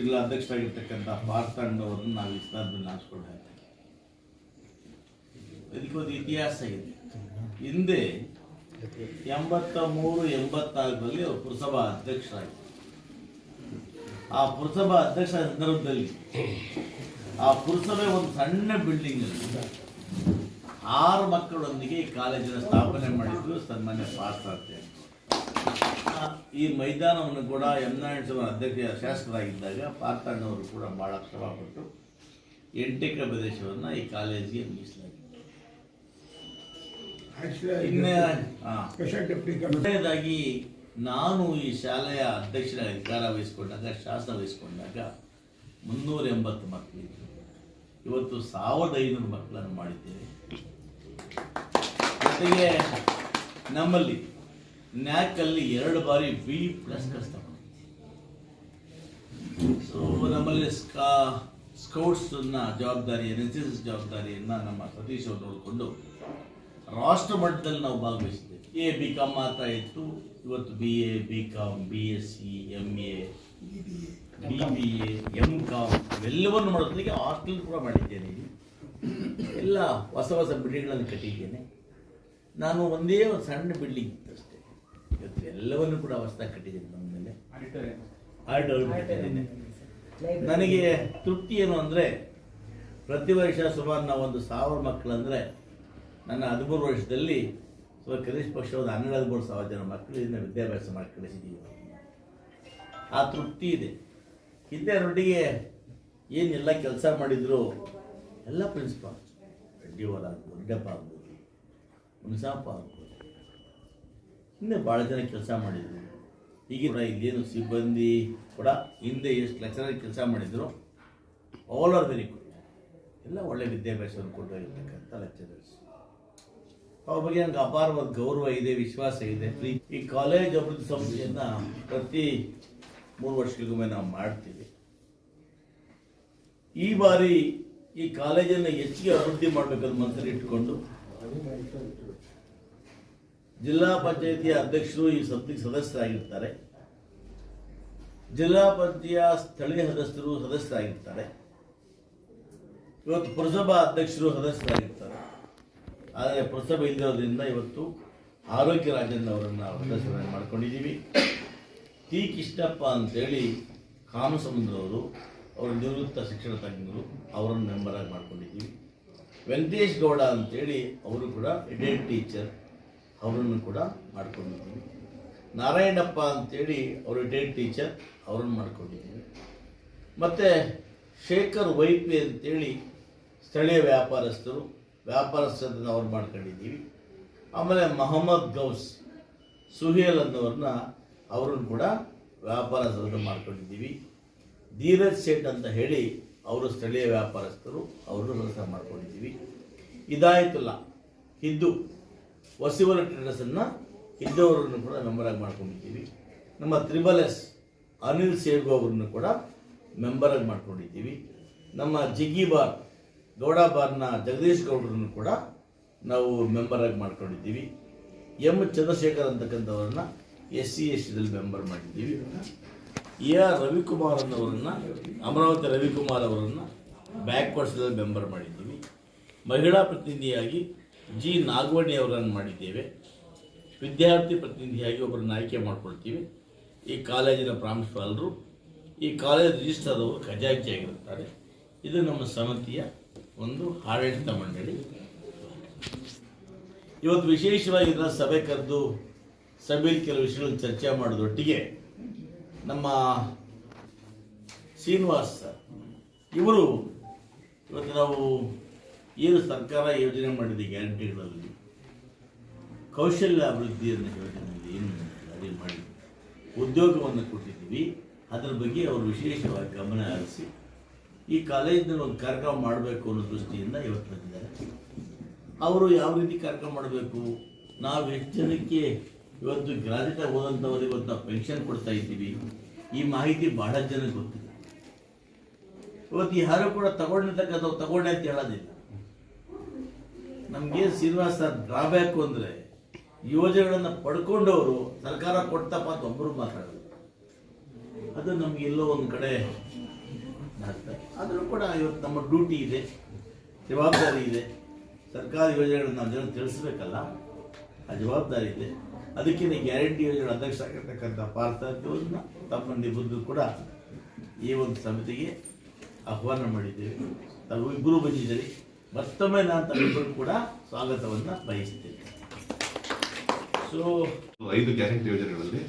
ಜಿಲ್ಲಾ ಅಧ್ಯಕ್ಷರಾಗಿರ್ತಕ್ಕಂಥ ಪಾರ್ಥಣ್ಣವರನ್ನು ನಾವು ಈ ಸ್ಥಾನದಲ್ಲಿ ಆರಿಸ್ಕೊಂಡಾಗ ಇದಕ್ಕೊಂದು ಇತಿಹಾಸ ಇದೆ. ಹಿಂದೆ 83-84ರಲ್ಲಿ ಅವರು ಪುರಸಭಾ ಅಧ್ಯಕ್ಷರಾಗಿದ್ದರು. ಆ ಪುರಸಭಾ ಅಧ್ಯಕ್ಷ ಸಂದರ್ಭದಲ್ಲಿ ಆ ಪುರಸಭೆ ಒಂದು ಸಣ್ಣ ಬಿಲ್ಡಿಂಗ್ ಅಲ್ಲಿ 6 ಮಕ್ಕಳೊಂದಿಗೆ ಈ ಕಾಲೇಜಿನ ಸ್ಥಾಪನೆ ಮಾಡಿದ್ರು ಸನ್ಮಾನ್ಯ ಪಾರ್ಥಾರ್ಥಿ. ಈ ಮೈದಾನವನ್ನು ಕೂಡ ಎಂ.ನಾರಾಯಣ ಅಧ್ಯಕ್ಷ ಶಾಸಕರಾಗಿದ್ದಾಗ ಪಾರ್ಥಣ್ಣವರು ಕೂಡ ಬಹಳ ಶ್ರಮಪಟ್ಟು 8 ಎಕರೆ ಪ್ರದೇಶವನ್ನು ಈ ಕಾಲೇಜಿಗೆ ಮೀಸಲಾಗಿತ್ತು. ಮೊದಲನೇದಾಗಿ ನಾನು ಈ ಶಾಲೆಯ ಅಧ್ಯಕ್ಷರ ಅಧಿಕಾರ ವಹಿಸಿಕೊಂಡಾಗ, ಶಾಸನ ವಹಿಸಿಕೊಂಡಾಗ 380 ಮಕ್ಕಳಿದ್ರು. ಇವತ್ತು 1500 ಮಕ್ಕಳನ್ನು ಮಾಡಿದ್ದೇವೆ. ಜೊತೆಗೆ ನಮ್ಮಲ್ಲಿ ನ್ಯಾಕಲ್ಲಿ 2 ಬಾರಿ B+ ಕಷ್ಟ ಸೊ ನಮ್ಮಲ್ಲಿ ಸ್ಕೌಟ್ಸ್ನ ಜವಾಬ್ದಾರಿ, NSS ಜವಾಬ್ದಾರಿಯನ್ನು ನಮ್ಮ ಸತೀಶ್ ಅವರು ನೋಡಿಕೊಂಡು ರಾಷ್ಟ್ರ ಮಟ್ಟದಲ್ಲಿ ನಾವು ಭಾಗವಹಿಸಿದ್ದೇವೆ. BCom ಮಾತ್ರ ಇತ್ತು, ಇವತ್ತು BA, BCom, BSc, MA, BBA, MCom ಇವೆಲ್ಲವನ್ನು ಮಾಡೋದಕ್ಕೆ ಹಾಸ್ಟೆಲ್ ಕೂಡ ಮಾಡಿದ್ದೇನೆ. ಎಲ್ಲ ಹೊಸ ಹೊಸ ಬಿಲ್ಡಿಂಗ್ಗಳನ್ನು ಕಟ್ಟಿದ್ದೇನೆ. ನಾನು ಒಂದೇ ಒಂದು ಸಣ್ಣ ಬಿಲ್ಡಿಂಗ್ ಇತ್ತು ಅಷ್ಟೇ. ಇವತ್ತು ಎಲ್ಲವನ್ನು ಕೂಡ ಹೊಸದಾಗಿ ಕಟ್ಟಿದ್ದೇನೆ. ನಮ್ಮ ಮೇಲೆ ಆಡಿಟೋರಿಯಂ ಕಟ್ಟಿದ್ದೇನೆ. ನನಗೆ ತೃಪ್ತಿ ಏನು ಅಂದರೆ, ಪ್ರತಿ ವರ್ಷ ಸುಮಾರು ನಾವು 1000 ಮಕ್ಕಳಂದರೆ ನನ್ನ 13 ವರ್ಷದಲ್ಲಿ ಕನಿಷ್ಠ ಪಕ್ಷ 12-13 ಜನ ಮಕ್ಕಳಿಂದ ವಿದ್ಯಾಭ್ಯಾಸ ಮಾಡಿ ಕಳಿಸಿದ್ದೀವಿ. ಆ ತೃಪ್ತಿ ಇದೆ. ಹಿಂದೆ ರೊಟ್ಟಿಗೆ ಏನೆಲ್ಲ ಕೆಲಸ ಮಾಡಿದ್ರು ಎಲ್ಲ ಪ್ರಿನ್ಸಿಪಾಲ್, ರೆಡ್ಡಿವರ್ ಆಗ್ಬೋದು, ರೆಡ್ಡಪ್ಪ ಆಗ್ಬೋದು, ಮುನ್ಸಾಪ ಆಗ್ಬೋದು, ಹಿಂದೆ ಭಾಳ ಜನ ಕೆಲಸ ಮಾಡಿದ್ರು. ಈಗಿನ ಇಲ್ಲೇನು ಸಿಬ್ಬಂದಿ ಕೂಡ ಹಿಂದೆ ಎಷ್ಟು ಲೆಕ್ಚರಾಗಿ ಕೆಲಸ ಮಾಡಿದ್ರು, ಆಲ್ ಆರ್ ವೆರಿ ಗುಡ್. ಎಲ್ಲ ಒಳ್ಳೆ ವಿದ್ಯಾಭ್ಯಾಸವನ್ನು ಕೊಟ್ಟಿರ್ತಕ್ಕಂಥ ಲೆಕ್ಚರರ್ಸ್. ಅವ್ರ ಬಗ್ಗೆ ನನಗೆ ಅಪಾರವಾದ ಗೌರವ ಇದೆ, ವಿಶ್ವಾಸ ಇದೆ. ಈ ಕಾಲೇಜ್ ಅಭಿವೃದ್ಧಿ ಸಂಸ್ಥೆಯನ್ನು ಪ್ರತಿ 3 ವರ್ಷಗಳಿಗೊಮ್ಮೆ ನಾವು ಮಾಡ್ತೀವಿ. ಈ ಬಾರಿ ಈ ಕಾಲೇಜನ್ನು ಹೆಚ್ಚಿಗೆ ಅಭಿವೃದ್ಧಿ ಮಾಡಬೇಕಂತ ಮನಸ್ಸಲ್ಲಿ ಇಟ್ಟುಕೊಂಡು ಜಿಲ್ಲಾ ಪಂಚಾಯಿತಿಯ ಅಧ್ಯಕ್ಷರು ಈ ಸಮಿತಿಗೆ ಸದಸ್ಯರಾಗಿರ್ತಾರೆ, ಜಿಲ್ಲಾ ಪಂಚಾಯತ್ ಸ್ಥಳೀಯ ಸದಸ್ಯರಾಗಿರ್ತಾರೆ, ಇವತ್ತು ಪುರಸಭಾ ಅಧ್ಯಕ್ಷರು ಸದಸ್ಯರಾಗಿರ್ತಾರೆ. ಆದರೆ ಪುರಸಭೆ ಇಲ್ಲಿರೋದ್ರಿಂದ ಇವತ್ತು ಆರೋಗ್ಯ ರಾಜನ್ ಅವರನ್ನು ಸದಸ್ಯರಾಗಿ ಮಾಡ್ಕೊಂಡಿದ್ದೀವಿ. ಟಿ ಕೃಷ್ಣಪ್ಪ ಅಂತೇಳಿ ಕಾಮಸಮುದ್ರವರು, ಅವರು ನಿವೃತ್ತ ಶಿಕ್ಷಣ ತಜ್ಞರು, ಅವರನ್ನು ಮೆಂಬರಾಗಿ ಮಾಡ್ಕೊಂಡಿದ್ದೀವಿ. ವೆಂಕಟೇಶ್ ಗೌಡ ಅಂತೇಳಿ ಅವರು ಕೂಡ ರಿಟೈರ್ಡ್ ಟೀಚರ್, ಅವರನ್ನು ಕೂಡ ಮಾಡ್ಕೊಂಡಿದ್ದೀವಿ. ನಾರಾಯಣಪ್ಪ ಅಂತೇಳಿ ಅವರು ರಿಟೈರ್ಡ್ ಟೀಚರ್, ಅವರನ್ನು ಮಾಡ್ಕೊಂಡಿದ್ದೀವಿ. ಮತ್ತು ಶೇಖರ್ ವೈಪಿ ಅಂತೇಳಿ ಸ್ಥಳೀಯ ವ್ಯಾಪಾರಸ್ಥರನ್ನು ಅವ್ರು ಮಾಡ್ಕೊಂಡಿದ್ದೀವಿ. ಆಮೇಲೆ ಮೊಹಮ್ಮದ್ ಗೌಸ್ ಸುಹೇಲ್ ಅನ್ನೋರನ್ನ ಅವರನ್ನು ಕೂಡ ವ್ಯಾಪಾರಸ್ಥರನ್ನು ಮಾಡ್ಕೊಂಡಿದ್ದೀವಿ. ಧೀರಜ್ ಸೇಠ್ ಅಂತ ಹೇಳಿ ಅವರು ಸ್ಥಳೀಯ ವ್ಯಾಪಾರಸ್ಥರು, ಅವ್ರನ್ನು ಸದಸ್ಯ ಮಾಡ್ಕೊಂಡಿದ್ದೀವಿ. ಇದಾಯಿತಲ್ಲ, ಹಿಂದೂ ವಸಿವಲ ಟ್ರೇಡರ್ಸನ್ನು ಹಿಂದೂವರನ್ನು ಕೂಡ ಮೆಂಬರಾಗಿ ಮಾಡ್ಕೊಂಡಿದ್ದೀವಿ. ನಮ್ಮ SSS ಅನಿಲ್ ಸೇಗು ಅವರನ್ನು ಕೂಡ ಮೆಂಬರಾಗಿ ಮಾಡ್ಕೊಂಡಿದ್ದೀವಿ. ನಮ್ಮ ಜಿಗ್ಗಿಬಾರ್ ಗೌಡ ಬಾರ್ನ ಜಗದೀಶ್ ಗೌಡರನ್ನು ಕೂಡ ನಾವು ಮೆಂಬರಾಗಿ ಮಾಡ್ಕೊಂಡಿದ್ದೀವಿ. ಎಂ ಚಂದ್ರಶೇಖರ್ ಅಂತಕ್ಕಂಥವ್ರನ್ನ SC STದಲ್ಲಿ ಮೆಂಬರ್ ಮಾಡಿದ್ದೀವಿ. AR ರವಿಕುಮಾರ್ ಅನ್ನೋರನ್ನು, ಅಮರಾವತಿ ರವಿಕುಮಾರ್ ಅವರನ್ನು ಬ್ಯಾಕ್ವರ್ಡ್ಸ್ದಲ್ಲಿ ಮೆಂಬರ್ ಮಾಡಿದ್ದೀವಿ. ಮಹಿಳಾ ಪ್ರತಿನಿಧಿಯಾಗಿ G ನಾಗವಣಿ ಅವರನ್ನು ಮಾಡಿದ್ದೇವೆ. ವಿದ್ಯಾರ್ಥಿ ಪ್ರತಿನಿಧಿಯಾಗಿ ಒಬ್ಬರನ್ನು ಆಯ್ಕೆ ಮಾಡ್ಕೊಳ್ತೀವಿ. ಈ ಕಾಲೇಜಿನ ಪ್ರಾಂಶುಪಾಲರು, ಈ ಕಾಲೇಜ್ ರಿಜಿಸ್ಟರ್ ಅವರು ಖಜಾಂಚಿಯಾಗಿರುತ್ತಾರೆ. ಇದು ನಮ್ಮ ಸಮಿತಿಯ ಒಂದು ಆಡಳಿತ ಮಂಡಳಿ. ಇವತ್ತು ವಿಶೇಷವಾಗಿ ಇದನ್ನು ಸಭೆ ಕರೆದು ಸಭೆಯಲ್ಲಿ ಕೆಲವು ವಿಷಯಗಳನ್ನು ಚರ್ಚೆ ಮಾಡೋದೊಟ್ಟಿಗೆ ನಮ್ಮ ಶ್ರೀನಿವಾಸ್ ಸರ್ ಇವರು ಇವತ್ತು ನಾವು ಏನು ಸರ್ಕಾರ ಯೋಜನೆ ಮಾಡಿದೆ ಗ್ಯಾರಂಟಿಗಳಲ್ಲಿ ಕೌಶಲ್ಯ ಅಭಿವೃದ್ಧಿಯನ್ನು ಯೋಜನೆಯಲ್ಲಿ ಏನು ಅದೇ ಮಾಡಿ ಉದ್ಯೋಗವನ್ನು ಕೊಟ್ಟಿದ್ದೀವಿ. ಅದರ ಬಗ್ಗೆ ಅವರು ವಿಶೇಷವಾಗಿ ಗಮನ ಹರಿಸಿ ಈ ಕಾಲೇಜಿನಲ್ಲಿ ಒಂದು ಕಾರ್ಯಕ್ರಮ ಮಾಡಬೇಕು ಅನ್ನೋ ದೃಷ್ಟಿಯಿಂದ ಇವತ್ತು ಬಂದಿದ್ದಾರೆ. ಅವರು ಯಾವ ರೀತಿ ಕಾರ್ಯಕ್ರಮ ಮಾಡಬೇಕು, ನಾವು ಎಷ್ಟು ಜನಕ್ಕೆ ಇವತ್ತು ಗ್ರಾಜ್ಯುಯೇಟ್ ಹೋದಂಥವರಿಗೆ ಇವತ್ತು ನಾವು ಪೆನ್ಷನ್ ಕೊಡ್ತಾ ಇದ್ದೀವಿ, ಈ ಮಾಹಿತಿ ಬಹಳ ಜನಕ್ಕೆ ಗೊತ್ತಿದೆ. ಇವತ್ತು ಯಾರು ಕೂಡ ತಗೊಂಡಿರ್ತಕ್ಕಂಥವು ತಗೊಂಡೆ ಅಂತ ಹೇಳೋದಿಲ್ಲ. ನಮಗೆ ಶ್ರೀನಿವಾಸ ಡ್ರಾಬ್ಯಾಕು ಅಂದರೆ ಯೋಜನೆಗಳನ್ನು ಪಡ್ಕೊಂಡವರು ಸರ್ಕಾರ ಕೊಡ್ತಪ್ಪ ಅಂತ ಒಬ್ಬರು ಮಾತಾಡೋದು, ಅದು ನಮಗೆಲ್ಲೋ ಒಂದು ಕಡೆ ಆದರೂ ಕೂಡ ಇವತ್ತು ನಮ್ಮ ಡ್ಯೂಟಿ ಇದೆ, ಜವಾಬ್ದಾರಿ ಇದೆ. ಸರ್ಕಾರಿ ಯೋಜನೆಗಳನ್ನು ನಾವು ಜನ ತಿಳಿಸ್ಬೇಕಲ್ಲ, ಆ ಜವಾಬ್ದಾರಿ ಇದೆ. ಅದಕ್ಕೆ ಗ್ಯಾರಂಟಿ ಯೋಜನೆ ಅಧ್ಯಕ್ಷರಾಗಿರ್ತಕ್ಕಂಥ ಪಾರ್ಥಾರ್ಥವನ್ನು ತಮ್ಮಲ್ಲಿ ಬಂದು ಕೂಡ ಈ ಒಂದು ಸಮಿತಿಗೆ ಆಹ್ವಾನ ಮಾಡಿದ್ದೇವೆ. ತಾವು ಇಬ್ಬರು ಬಂದಿದ್ದೀರಿ. ಮತ್ತೊಮ್ಮೆ ನಾನು ತಮ್ಮಿಬ್ಬರು ಕೂಡ ಸ್ವಾಗತವನ್ನು ಬಯಸ್ತೇನೆ. ಸೊ 5 ಗ್ಯಾರಂಟಿ ಯೋಜನೆಗಳಲ್ಲಿ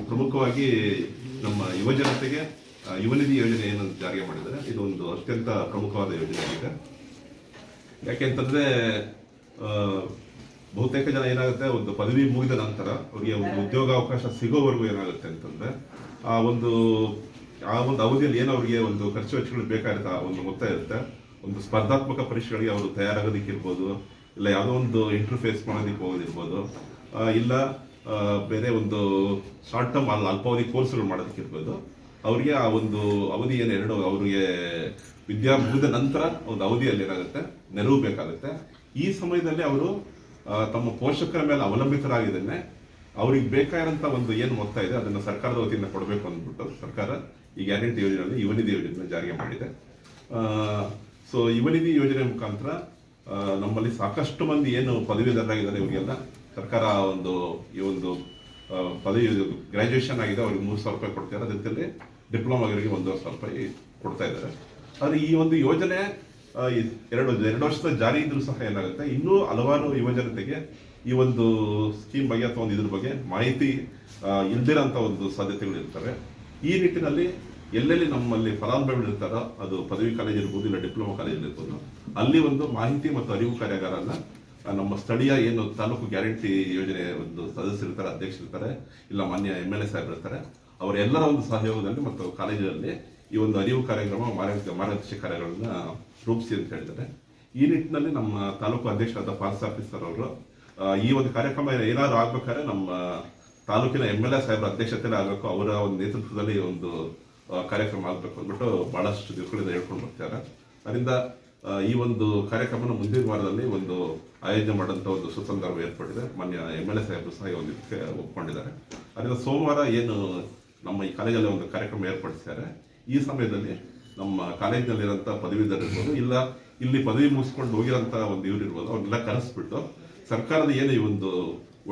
ಪ್ರಮುಖವಾಗಿ ನಮ್ಮ ಯುವಜನತೆಗೆ ಯುವನಿಧಿ ಯೋಜನೆ ಏನು ಜಾರಿಗೆ ಮಾಡಿದ್ದಾರೆ, ಇದೊಂದು ಅತ್ಯಂತ ಪ್ರಮುಖವಾದ ಯೋಜನೆ ಆಗಿದೆ. ಯಾಕೆಂತಂದ್ರೆ ಬಹುತೇಕ ಜನ ಏನಾಗುತ್ತೆ, ಒಂದು ಪದವಿ ಮುಗಿದ ನಂತರ ಅವರಿಗೆ ಒಂದು ಉದ್ಯೋಗಾವಕಾಶ ಸಿಗೋವರೆಗೂ ಏನಾಗುತ್ತೆ ಅಂತಂದ್ರೆ ಆ ಒಂದು ಅವಧಿಯಲ್ಲಿ ಏನೋ ಅವರಿಗೆ ಒಂದು ಖರ್ಚು ವೆಚ್ಚಗಳು ಬೇಕಾಗಿರುತ್ತೆ, ಒಂದು ಮೊತ್ತ ಇರುತ್ತೆ. ಒಂದು ಸ್ಪರ್ಧಾತ್ಮಕ ಪರೀಕ್ಷೆಗಳಿಗೆ ಅವರು ತಯಾರಾಗೋದಕ್ಕೆ ಇರ್ಬೋದು, ಇಲ್ಲ ಯಾವುದೋ ಒಂದು ಇಂಟರ್ಫೇಸ್ ಮಾಡೋದಕ್ಕೆ ಹೋಗೋದಿರ್ಬೋದು, ಇಲ್ಲ ಬೇರೆ ಒಂದು ಶಾರ್ಟ್ ಟರ್ಮ್ ಅಲ್ಪಾವಧಿ ಕೋರ್ಸ್ಗಳು ಮಾಡೋದಕ್ಕೆ ಇರ್ಬೋದು. ಅವರಿಗೆ ಆ ಒಂದು ಅವಧಿ ಏನು ಅವರಿಗೆ ವಿದ್ಯಾ ಮುಗಿದ ನಂತರ ಒಂದು ಅವಧಿಯಲ್ಲಿ ಏನಾಗುತ್ತೆ, ನೆರವು ಬೇಕಾಗುತ್ತೆ. ಈ ಸಮಯದಲ್ಲಿ ಅವರು ತಮ್ಮ ಪೋಷಕರ ಮೇಲೆ ಅವಲಂಬಿತರಾಗಿದ್ದೇನೆ ಅವ್ರಿಗೆ ಬೇಕಾಗಿರೋಂಥ ಒಂದು ಏನು ಮೊತ್ತ ಇದೆ ಅದನ್ನು ಸರ್ಕಾರದ ವತಿಯಿಂದ ಕೊಡಬೇಕು ಅಂದ್ಬಿಟ್ಟು ಸರ್ಕಾರ ಈ ಗ್ಯಾರಂಟಿ ಯೋಜನೆಯಲ್ಲಿ ಯುವನಿಧಿ ಯೋಜನೆ ಜಾರಿಗೆ ಮಾಡಿದೆ. ಸೊ ಯುವನಿಧಿ ಯೋಜನೆ ಮುಖಾಂತರ ನಮ್ಮಲ್ಲಿ ಸಾಕಷ್ಟು ಮಂದಿ ಏನು ಪದವೀಧರರಾಗಿದ್ದಾರೆ ಇವರಿಗೆಲ್ಲ ಸರ್ಕಾರ ಈ ಒಂದು ಪದವಿ ಗ್ರಾಜುಯೇಷನ್ ಆಗಿದೆ ಅವ್ರಿಗೆ 3,000 ರೂಪಾಯಿ ಕೊಡ್ತಾರೆ. ಅದೇ ರೀತಿಯಲ್ಲಿ ಡಿಪ್ಲೊಮಾ ಅವರಿಗೆ 1,500 ರೂಪಾಯಿ ಕೊಡ್ತಾ ಇದ್ದಾರೆ. ಆದರೆ ಈ ಒಂದು ಯೋಜನೆ ಎರಡು ವರ್ಷದ ಜಾರಿ ಇದ್ರೂ ಸಹ ಏನಾಗುತ್ತೆ, ಇನ್ನೂ ಹಲವಾರು ಯುವಜನತೆಗೆ ಈ ಒಂದು ಸ್ಕೀಮ್ ಬಗ್ಗೆ ಅಥವಾ ಇದ್ರ ಬಗ್ಗೆ ಮಾಹಿತಿ ಇಲ್ದಿರೋಂಥ ಒಂದು ಸಾಧ್ಯತೆಗಳು ಇರ್ತವೆ. ಈ ನಿಟ್ಟಿನಲ್ಲಿ ಎಲ್ಲೆಲ್ಲಿ ನಮ್ಮಲ್ಲಿ ಫಲಾನುಭವಿಗಳು ಇರ್ತಾರೋ, ಅದು ಪದವಿ ಕಾಲೇಜ್ ಇರ್ಬೋದು, ಇಲ್ಲ ಡಿಪ್ಲೊಮಾ ಕಾಲೇಜ್ ಇರ್ಬೋದು, ಅಲ್ಲಿ ಒಂದು ಮಾಹಿತಿ ಮತ್ತು ಅರಿವು ಕಾರ್ಯಾಗಾರನ ನಮ್ಮ ಸ್ಥಳೀಯ ಏನು ತಾಲೂಕು ಗ್ಯಾರಂಟಿ ಯೋಜನೆ ಒಂದು ಸದಸ್ಯರಿರ್ತಾರೆ, ಅಧ್ಯಕ್ಷರಿರ್ತಾರೆ, ಇಲ್ಲ ಮಾನ್ಯ MLA ಸಾಹೇಬ್ ಇರ್ತಾರೆ, ಅವರೆಲ್ಲರ ಒಂದು ಸಹಯೋಗದಲ್ಲಿ ಮತ್ತು ಕಾಲೇಜಿನಲ್ಲಿ ಈ ಒಂದು ಅರಿವು ಕಾರ್ಯಕ್ರಮ ಮಾರ್ಗದರ್ಶಿ ಕಾರ್ಯಗಳನ್ನ ರೂಪಿಸಿ ಅಂತ ಹೇಳಿದ್ದಾರೆ. ಈ ನಿಟ್ಟಿನಲ್ಲಿ ನಮ್ಮ ತಾಲೂಕು ಅಧ್ಯಕ್ಷರಾದ ಪಾರ್ಸ್ ಆಫೀಸರ್ ಅವರು ಈ ಒಂದು ಕಾರ್ಯಕ್ರಮ ಏನಾದ್ರು ಆಗ್ಬೇಕಾದ್ರೆ ನಮ್ಮ ತಾಲೂಕಿನ MLA ಸಾಹೇಬರ ಅಧ್ಯಕ್ಷತೆಯಲ್ಲಿ ಆಗಬೇಕು, ಅವರ ಒಂದು ನೇತೃತ್ವದಲ್ಲಿ ಒಂದು ಕಾರ್ಯಕ್ರಮ ಆಗಬೇಕು ಅಂದ್ಬಿಟ್ಟು ಬಹಳಷ್ಟು ದಿವಸಗಳಿಂದ ಹೇಳ್ಕೊಂಡು ಬರ್ತಾರೆ. ಅದರಿಂದ ಈ ಒಂದು ಕಾರ್ಯಕ್ರಮನ ಮುಂದಿನ ವಾರದಲ್ಲಿ ಒಂದು ಆಯೋಜನೆ ಮಾಡುವಂಥ ಒಂದು ಸುಸಂದರ್ಭ ಏರ್ಪಟ್ಟಿದೆ. ಮಾನ್ಯ MLA ಸಾಹೇಬರು ಸಹ ಒಂದು ಇದಕ್ಕೆ ಒಪ್ಕೊಂಡಿದ್ದಾರೆ. ಅದರಿಂದ ಸೋಮವಾರ ಏನು ನಮ್ಮ ಈ ಕಾಲೇಜಲ್ಲಿ ಒಂದು ಕಾರ್ಯಕ್ರಮ ಏರ್ಪಡಿಸಿದ್ದಾರೆ, ಈ ಸಮಯದಲ್ಲಿ ನಮ್ಮ ಕಾಲೇಜಿನಲ್ಲಿರೋಂಥ ಪದವೀಧರರಿರ್ಬೋದು, ಇಲ್ಲ ಇಲ್ಲಿ ಪದವಿ ಮುಗಿಸ್ಕೊಂಡು ಹೋಗಿರೋಂಥ ಒಂದು ಇವ್ರಿರ್ಬೋದು, ಅವ್ರನ್ನೆಲ್ಲ ಕರೆಸ್ಬಿಟ್ಟು ಸರ್ಕಾರದ ಏನು ಈ ಒಂದು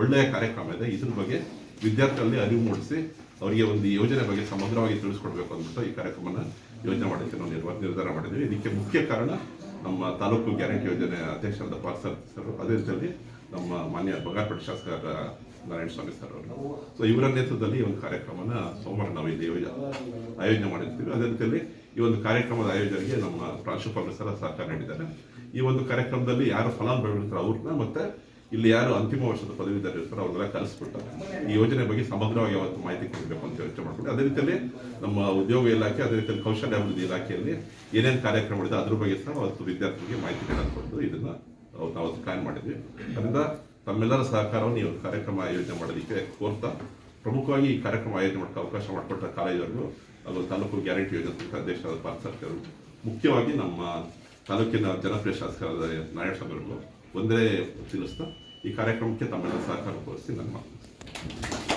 ಒಳ್ಳೆಯ ಕಾರ್ಯಕ್ರಮ ಇದೆ ಇದ್ರ ಬಗ್ಗೆ ವಿದ್ಯಾರ್ಥಿಗಳಲ್ಲಿ ಅರಿವು ಮೂಡಿಸಿ ಅವರಿಗೆ ಒಂದು ಯೋಜನೆ ಬಗ್ಗೆ ಸಮಗ್ರವಾಗಿ ತಿಳಿಸ್ಕೊಡ್ಬೇಕು ಅಂದ್ಬಿಟ್ಟು ಈ ಕಾರ್ಯಕ್ರಮನ ಯೋಜನೆ ಮಾಡೋಕ್ಕೆ ನಾವು ನಿರ್ಧಾರ ಮಾಡಿದ್ವಿ. ಇದಕ್ಕೆ ಮುಖ್ಯ ಕಾರಣ ನಮ್ಮ ತಾಲೂಕು ಗ್ಯಾರಂಟಿ ಯೋಜನೆ ಅಧ್ಯಕ್ಷರಾದ ಪಾರ್ಸರ್ ಸರ್, ಅದೇ ರೀತಿಯಲ್ಲಿ ನಮ್ಮ ಮಾನ್ಯ ಬಂಗಾರಪೇಟೆ ಶಾಸಕರ ನಾರಾಯಣ ಸ್ವಾಮಿ ಸರ್ ಅವರು. ಸೊ ಇವರ ನೇತೃತ್ವದಲ್ಲಿ ಈ ಒಂದು ಕಾರ್ಯಕ್ರಮನ ಸೋಮವಾರ ನಾವು ಇಲ್ಲಿ ಆಯೋಜನೆ ಮಾಡಿರ್ತೀವಿ. ಅದೇ ರೀತಿಯಲ್ಲಿ ಈ ಒಂದು ಕಾರ್ಯಕ್ರಮದ ಆಯೋಜನೆಗೆ ನಮ್ಮ ಪ್ರಾಂಶುಪಾಲರು ಸಹ ಸಹಕಾರ ನೀಡಿದ್ದಾರೆ. ಈ ಒಂದು ಕಾರ್ಯಕ್ರಮದಲ್ಲಿ ಯಾರು ಫಲಾನುಭವಿಗಳು ಅವ್ರನ್ನ ಮತ್ತೆ ಇಲ್ಲಿ ಯಾರು ಅಂತಿಮ ವರ್ಷದ ಪದವೀಧರ ಇರ್ತಾರೋ ಅವ್ರನ್ನೆಲ್ಲ ಕಲಿಸ್ಬಿಟ್ಟು ಈ ಯೋಜನೆ ಬಗ್ಗೆ ಸಮಗ್ರವಾಗಿ ಅವತ್ತು ಮಾಹಿತಿ ಕೊಡಬೇಕು ಅಂತ ಯೋಚನೆ ಮಾಡ್ಕೊಂಡು, ಅದೇ ರೀತಿಯಲ್ಲಿ ನಮ್ಮ ಉದ್ಯೋಗ ಇಲಾಖೆ, ಅದೇ ರೀತಿಯಲ್ಲಿ ಕೌಶಲ್ಯ ಅಭಿವೃದ್ಧಿ ಇಲಾಖೆಯಲ್ಲಿ ಏನೇನು ಕಾರ್ಯಕ್ರಮಗಳಿದೆ ಅದ್ರ ಬಗ್ಗೆ ಸಹ ಅವತ್ತು ವಿದ್ಯಾರ್ಥಿಗಳಿಗೆ ಮಾಹಿತಿ ಕೊಟ್ಟು ಇದನ್ನ ನಾವು ಪ್ಲಾನ್ ಮಾಡಿದ್ವಿ. ಅದರಿಂದ ತಮ್ಮೆಲ್ಲರ ಸಹಕಾರವನ್ನು ಈ ಒಂದು ಕಾರ್ಯಕ್ರಮ ಆಯೋಜನೆ ಮಾಡೋದಕ್ಕೆ ಕೋರ್ತಾ, ಪ್ರಮುಖವಾಗಿ ಈ ಕಾರ್ಯಕ್ರಮ ಆಯೋಜನೆ ಮಾಡೋಕ್ಕೆ ಅವಕಾಶ ಮಾಡಿಕೊಟ್ಟ ಕಾಲೇಜವರೆಗೂ, ಅದು ತಾಲೂಕು ಗ್ಯಾರಂಟಿ ಯೋಜನೆ ಅಧ್ಯಕ್ಷರಾದ ಪಾರ್ಸರ್, ಮುಖ್ಯವಾಗಿ ನಮ್ಮ ತಾಲೂಕಿನ ಜನಪ್ರಿಯ ಶಾಸಕರಾದ ನಾರಾಯಣ ಸ್ವಾಮಿ ಒಂದೇ ತಿಳಿಸ್ತಾ ಈ ಕಾರ್ಯಕ್ರಮಕ್ಕೆ ತಮ್ಮೆಲ್ಲ ಸಹಕಾರ ಕೋರಿಸಿ ನನ್ನ ಮಾತು.